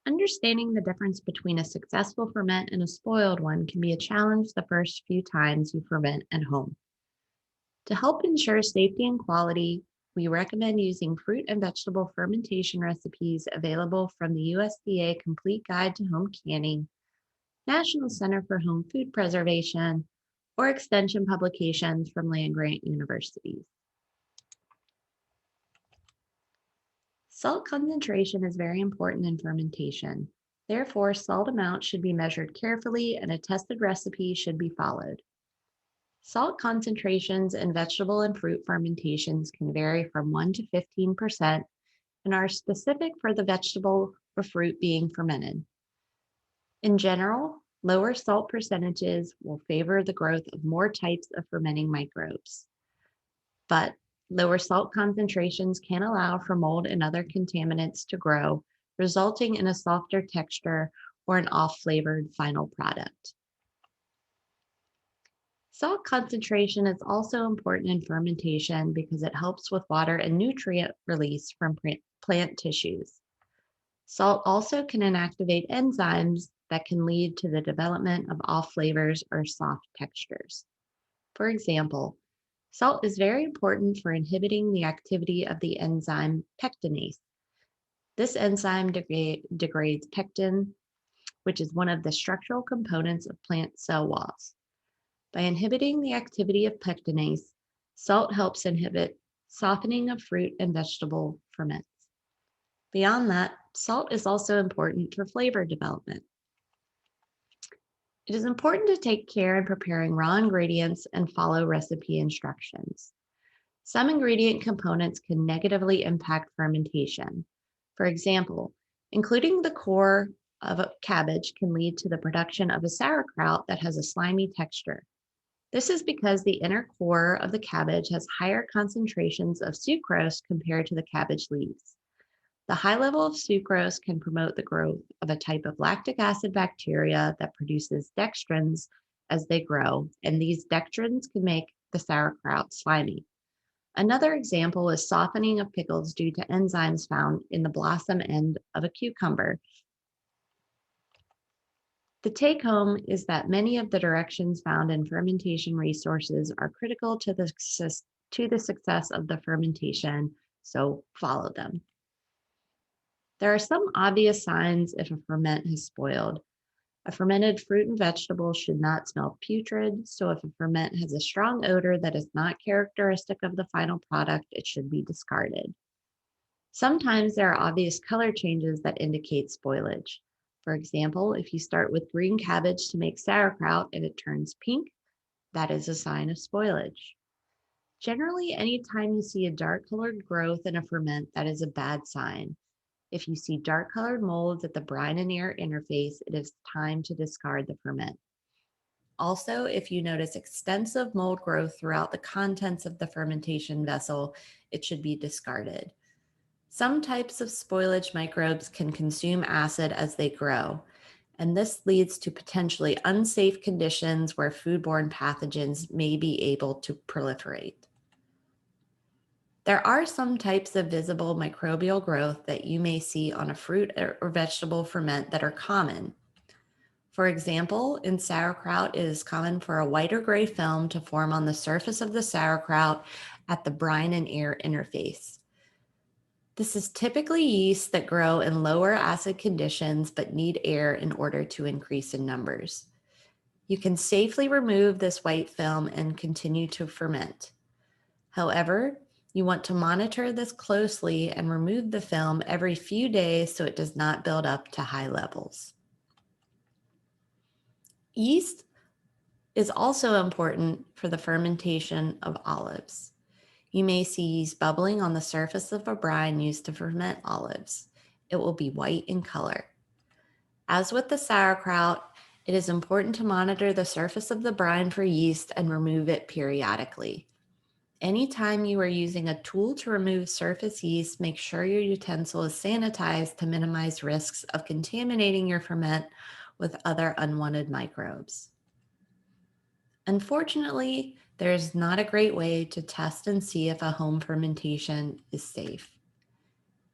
Understanding the difference between a successful ferment and a spoiled one can be a challenge the first few times you ferment at home. To help ensure safety and quality, we recommend using fruit and vegetable fermentation recipes available from the USDA Complete Guide to Home Canning, National Center for Home Food Preservation, or extension publications from land grant universities. Salt concentration is very important in fermentation. Therefore, salt amount should be measured carefully and a tested recipe should be followed. Salt concentrations in vegetable and fruit fermentations can vary from 1 to 15% and are specific for the vegetable or fruit being fermented. In general, lower salt percentages will favor the growth of more types of fermenting microbes. But lower salt concentrations can allow for mold and other contaminants to grow, resulting in a softer texture or an off-flavored final product. Salt concentration is also important in fermentation because it helps with water and nutrient release from plant tissues. Salt also can inactivate enzymes that can lead to the development of off flavors or soft textures. For example, salt is very important for inhibiting the activity of the enzyme pectinase. This enzyme degrades pectin, which is one of the structural components of plant cell walls. By inhibiting the activity of pectinase, salt helps inhibit softening of fruit and vegetable ferments. Beyond that, salt is also important for flavor development. It is important to take care in preparing raw ingredients and follow recipe instructions. Some ingredient components can negatively impact fermentation. For example, including the core of a cabbage can lead to the production of a sauerkraut that has a slimy texture. This is because the inner core of the cabbage has higher concentrations of sucrose compared to the cabbage leaves. The high level of sucrose can promote the growth of a type of lactic acid bacteria that produces dextrins as they grow, and these dextrins can make the sauerkraut slimy. Another example is softening of pickles due to enzymes found in the blossom end of a cucumber. The take home is that many of the directions found in fermentation resources are critical to the success of the fermentation, so follow them. There are some obvious signs if a ferment has spoiled. A fermented fruit and vegetable should not smell putrid, so if a ferment has a strong odor that is not characteristic of the final product, it should be discarded. Sometimes there are obvious color changes that indicate spoilage. For example, if you start with green cabbage to make sauerkraut and it turns pink, that is a sign of spoilage. Generally, anytime you see a dark colored growth in a ferment, that is a bad sign. If you see dark colored molds at the brine and air interface, it is time to discard the ferment. Also, if you notice extensive mold growth throughout the contents of the fermentation vessel, it should be discarded. Some types of spoilage microbes can consume acid as they grow, and this leads to potentially unsafe conditions where foodborne pathogens may be able to proliferate. There are some types of visible microbial growth that you may see on a fruit or vegetable ferment that are common. For example, in sauerkraut, it is common for a white or gray film to form on the surface of the sauerkraut at the brine and air interface. This is typically yeast that grow in lower acid conditions but need air in order to increase in numbers. You can safely remove this white film and continue to ferment. However, you want to monitor this closely and remove the film every few days so it does not build up to high levels. Yeast is also important for the fermentation of olives. You may see yeast bubbling on the surface of a brine used to ferment olives. It will be white in color. As with the sauerkraut, it is important to monitor the surface of the brine for yeast and remove it periodically. Anytime you are using a tool to remove surface yeast, make sure your utensil is sanitized to minimize risks of contaminating your ferment with other unwanted microbes. Unfortunately, there is not a great way to test and see if a home fermentation is safe.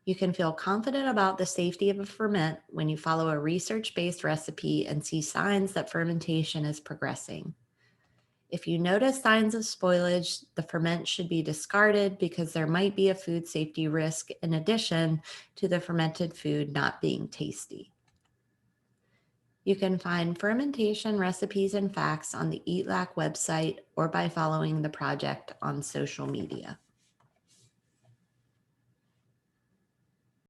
You can feel confident about the safety of a ferment when you follow a research-based recipe and see signs that fermentation is progressing. If you notice signs of spoilage, the ferment should be discarded because there might be a food safety risk in addition to the fermented food not being tasty. You can find fermentation recipes and facts on the EATLAC website or by following the project on social media.